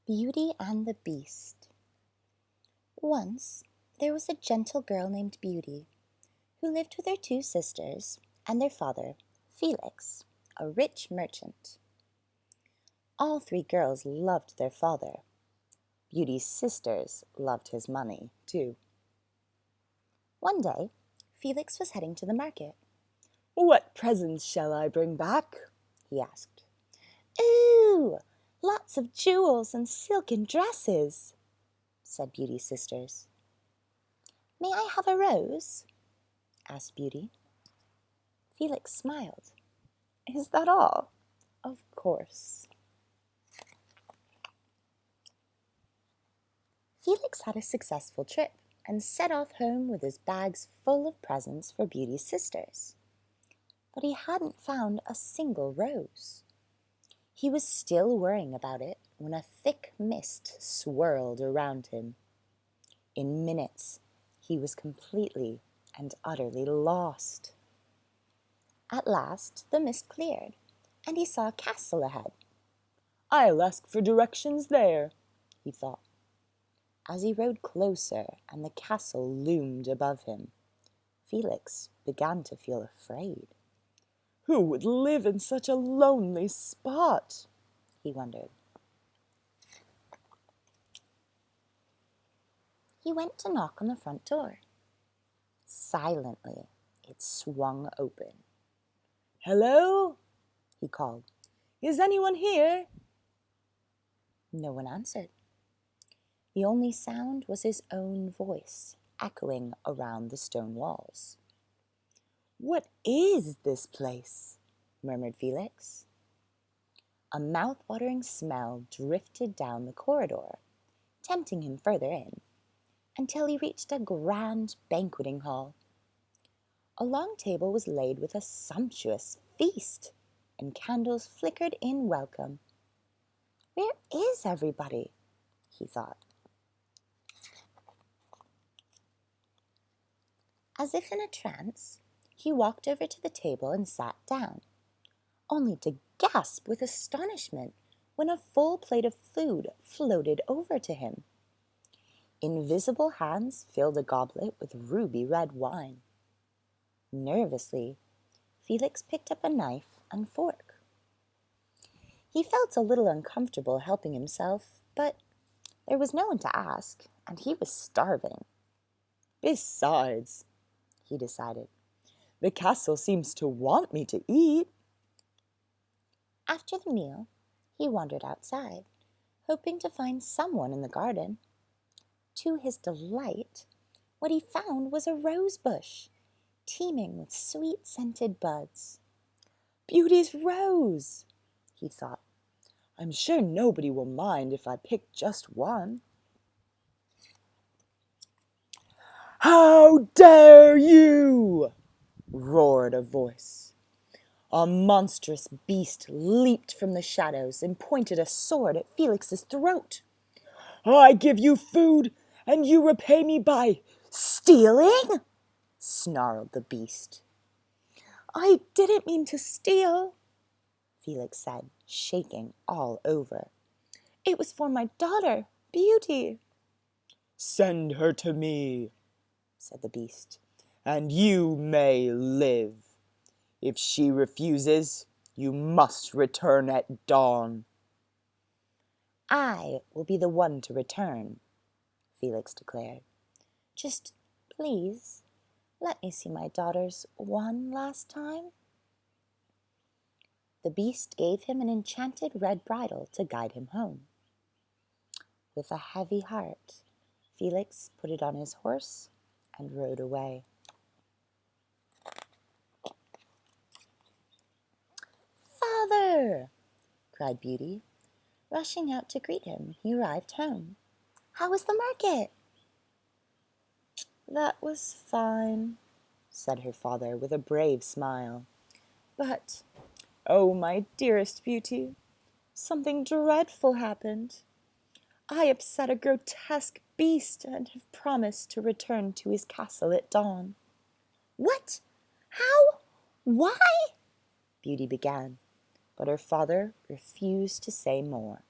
Beauty and the Beast. Once there was a gentle girl named Beauty who lived with her two sisters and their father, Felix, a rich merchant. All three girls loved their father. Beauty's sisters loved his money, too. One day, Felix was heading to the market. "What presents shall I bring back?" he asked. "Ooh, lots of jewels and silken dresses," said Beauty's sisters. "May I have a rose?" asked Beauty. Felix smiled. "Is that all?" "Of course." Felix had a successful trip and set off home with his bags full of presents for Beauty's sisters. But he hadn't found a single rose. He was still worrying about it when a thick mist swirled around him. In minutes, he was completely and utterly lost. At last, the mist cleared, and he saw a castle ahead. "I'll ask for directions there," he thought. As he rode closer and the castle loomed above him, Felix began to feel afraid. "Who would live in such a lonely spot?" he wondered. He went to knock on the front door. Silently, it swung open. "Hello?" he called. "Is anyone here?" No one answered. The only sound was his own voice, echoing around the stone walls. "What is this place?" murmured Felix. A mouth-watering smell drifted down the corridor, tempting him further in, until he reached a grand banqueting hall. A long table was laid with a sumptuous feast, and candles flickered in welcome. "Where is everybody?" he thought. As if in a trance, he walked over to the table and sat down, only to gasp with astonishment when a full plate of food floated over to him. Invisible hands filled a goblet with ruby red wine. Nervously, Felix picked up a knife and fork. He felt a little uncomfortable helping himself, but there was no one to ask, and he was starving. "Besides," he decided, "the castle seems to want me to eat." After the meal, he wandered outside, hoping to find someone in the garden. To his delight, what he found was a rose bush, teeming with sweet-scented buds. "Beauty's rose," he thought. "I'm sure nobody will mind if I pick just one." "How dare you!" roared a voice. A monstrous beast leaped from the shadows and pointed a sword at Felix's throat. "I give you food, and you repay me by stealing?" snarled the beast. "I didn't mean to steal," Felix said, shaking all over. "It was for my daughter, Beauty." "Send her to me," said the beast, "and you may live. If she refuses, you must return at dawn." "I will be the one to return," Felix declared. "Just please, let me see my daughters one last time." The beast gave him an enchanted red bridle to guide him home. With a heavy heart, Felix put it on his horse and rode away. "Father!" cried Beauty. Rushing out to greet him, he arrived home. "How was the market?" "That was fine," said her father with a brave smile. "But, oh, my dearest Beauty, something dreadful happened. I upset a grotesque beast and have promised to return to his castle at dawn." "What? How? Why?" Beauty began, but her father refused to say more.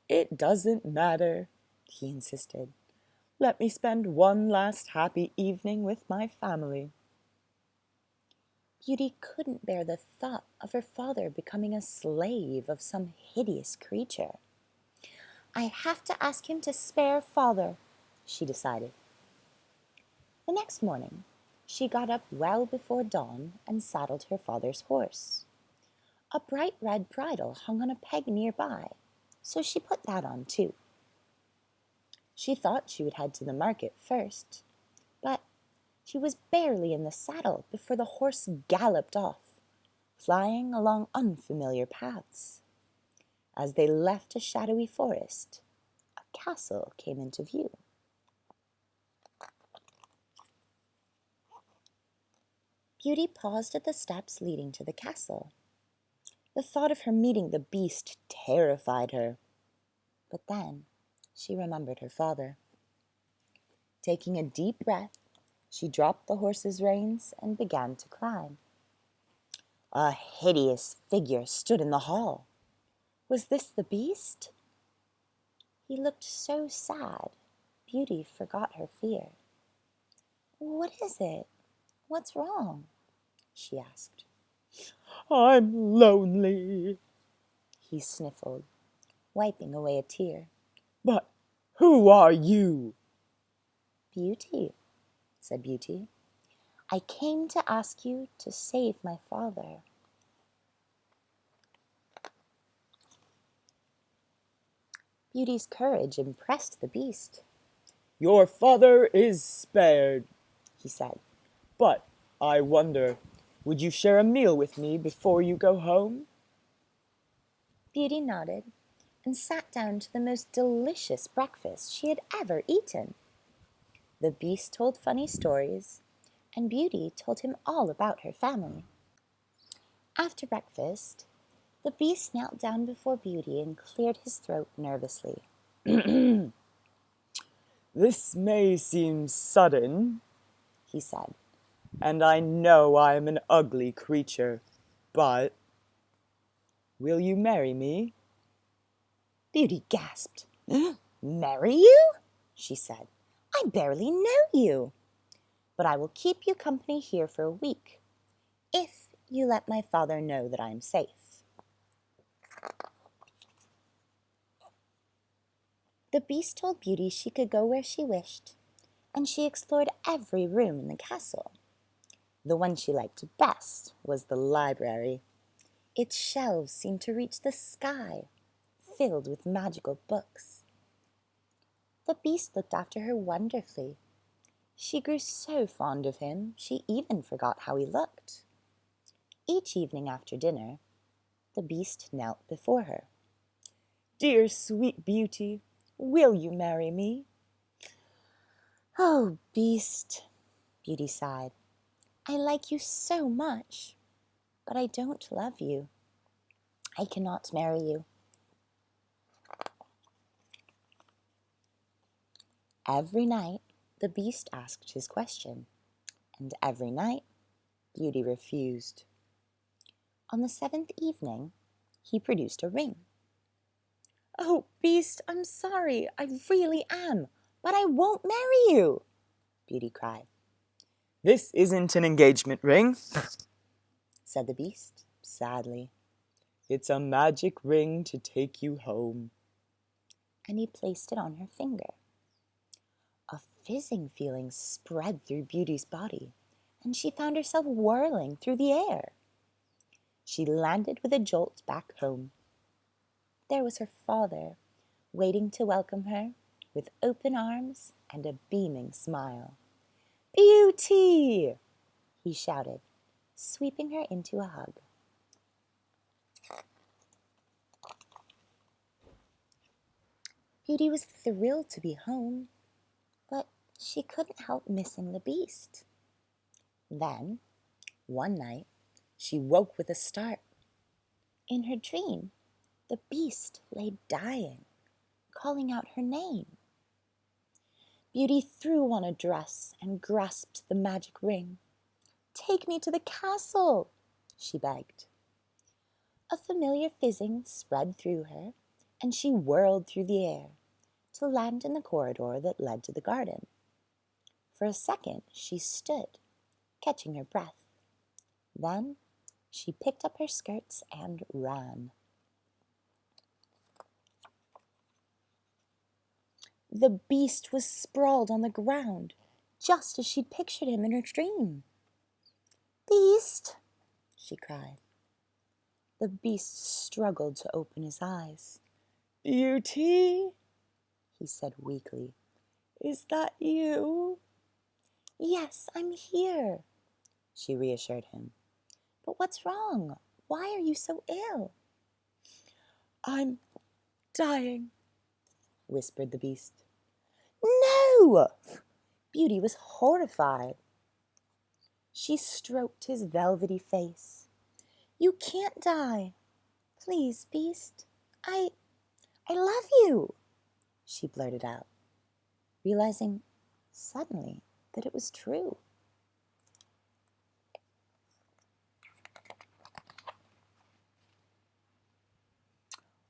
"It doesn't matter," he insisted. "Let me spend one last happy evening with my family." Beauty couldn't bear the thought of her father becoming a slave of some hideous creature. "I have to ask him to spare father," she decided. The next morning, she got up well before dawn and saddled her father's horse. A bright red bridle hung on a peg nearby, so she put that on too. She thought she would head to the market first, but she was barely in the saddle before the horse galloped off, flying along unfamiliar paths. As they left a shadowy forest, a castle came into view. Beauty paused at the steps leading to the castle. The thought of her meeting the beast terrified her. But then she remembered her father. Taking a deep breath, she dropped the horse's reins and began to climb. A hideous figure stood in the hall. Was this the beast? He looked so sad, Beauty forgot her fear. "What is it? What's wrong?" she asked. "I'm lonely," He sniffled, wiping away a tear. "But who are you?" "Beauty," said Beauty. "I came to ask you to save my father." Beauty's courage impressed the beast. "Your father is spared," he said. "But I wonder, would you share a meal with me before you go home?" Beauty nodded and sat down to the most delicious breakfast she had ever eaten. The beast told funny stories, and Beauty told him all about her family. After breakfast, the beast knelt down before Beauty and cleared his throat nervously. "This may seem sudden," he said, "and I know I am an ugly creature, but will you marry me?" Beauty gasped. "Marry you?" she said. "I barely know you. But I will keep you company here for a week, if you let my father know that I am safe." The beast told Beauty she could go where she wished, and she explored every room in the castle. The one she liked best was the library. Its shelves seemed to reach the sky, filled with magical books. The beast looked after her wonderfully. She grew so fond of him, she even forgot how he looked. Each evening after dinner, the beast knelt before her. "Dear sweet Beauty, will you marry me?" "Oh, beast," Beauty sighed. "I like you so much, but I don't love you. I cannot marry you." Every night, the beast asked his question, and every night, Beauty refused. On the 7th evening, he produced a ring. "Oh, beast, I'm sorry, I really am, but I won't marry you," Beauty cried. "This isn't an engagement ring," said the beast, sadly. "It's a magic ring to take you home." And he placed it on her finger. A fizzing feeling spread through Beauty's body, and she found herself whirling through the air. She landed with a jolt back home. There was her father, waiting to welcome her with open arms and a beaming smile. "Beauty!" he shouted, sweeping her into a hug. Beauty was thrilled to be home, but she couldn't help missing the beast. Then, one night, she woke with a start. In her dream, the beast lay dying, calling out her name. Beauty threw on a dress and grasped the magic ring. "Take me to the castle," she begged. A familiar fizzing spread through her, and she whirled through the air to land in the corridor that led to the garden. For a second she stood, catching her breath. Then she picked up her skirts and ran. The beast was sprawled on the ground, just as she'd pictured him in her dream. "Beast!" she cried. The beast struggled to open his eyes. "Beauty," he said weakly. "is that you?" "Yes, I'm here," she reassured him. "But what's wrong? Why are you so ill?" "I'm dying," whispered the beast. "No!" Beauty was horrified. She stroked his velvety face. "You can't die. Please, beast. I love you," she blurted out, realizing suddenly that it was true.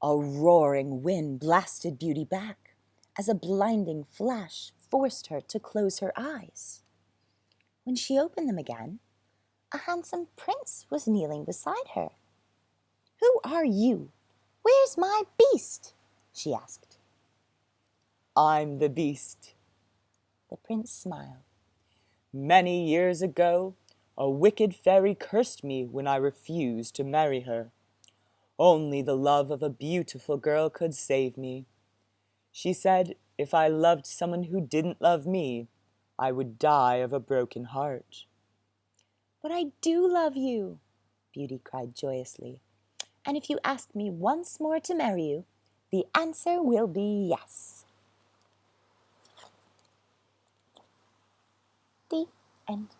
A roaring wind blasted Beauty back as a blinding flash forced her to close her eyes. When she opened them again, a handsome prince was kneeling beside her. "Who are you? Where's my beast?" she asked. "I'm the beast." The prince smiled. "Many years ago, a wicked fairy cursed me when I refused to marry her. Only the love of a beautiful girl could save me. She said if I loved someone who didn't love me, I would die of a broken heart." "But I do love you," Beauty cried joyously. "And if you ask me once more to marry you, the answer will be yes." The end.